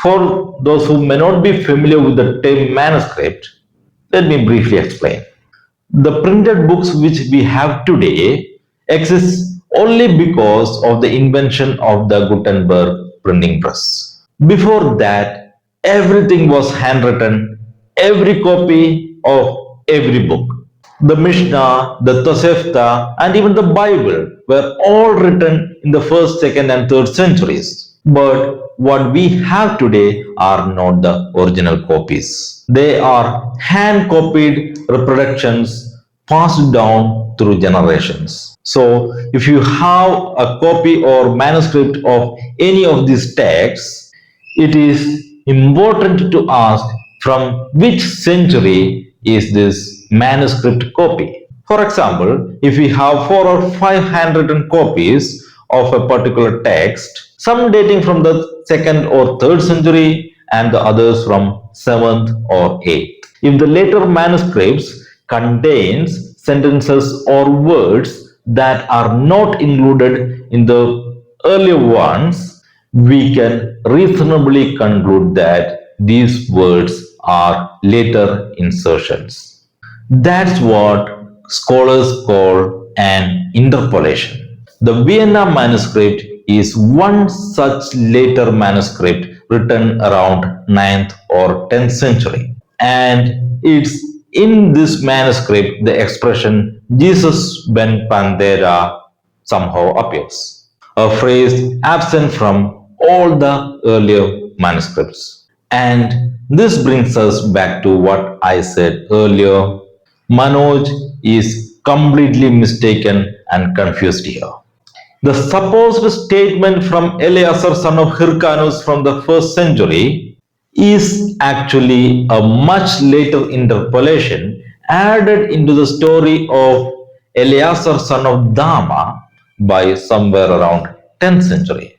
For those who may not be familiar with the term manuscript, let me briefly explain. The printed books which we have today exist only because of the invention of the Gutenberg printing press. Before that, everything was handwritten, every copy of every book. The Mishnah, the Tosefta, and even the Bible were all written in the first, second, and third centuries. But what we have today are not the original copies. They are hand copied reproductions passed down through generations. So, if you have a copy or manuscript of any of these texts, it is important to ask from which century is this manuscript copy. For example, if we have 4 or 5 handwritten copies of a particular text, some dating from the 2nd or 3rd century and the others from 7th or 8th. If the later manuscripts contains sentences or words that are not included in the earlier ones, we can reasonably conclude that these words are later insertions. That's what scholars call an interpolation. The Vienna manuscript is one such later manuscript written around 9th or 10th century. And it's in this manuscript the expression Jesus ben Panthera somehow appears, a phrase absent from all the earlier manuscripts. And this brings us back to what I said earlier. Manoj is completely mistaken and confused here. The supposed statement from Eleazar, son of Hyrcanus, from the 1st century is actually a much later interpolation added into the story of Eleazar, son of Dama, by somewhere around 10th century.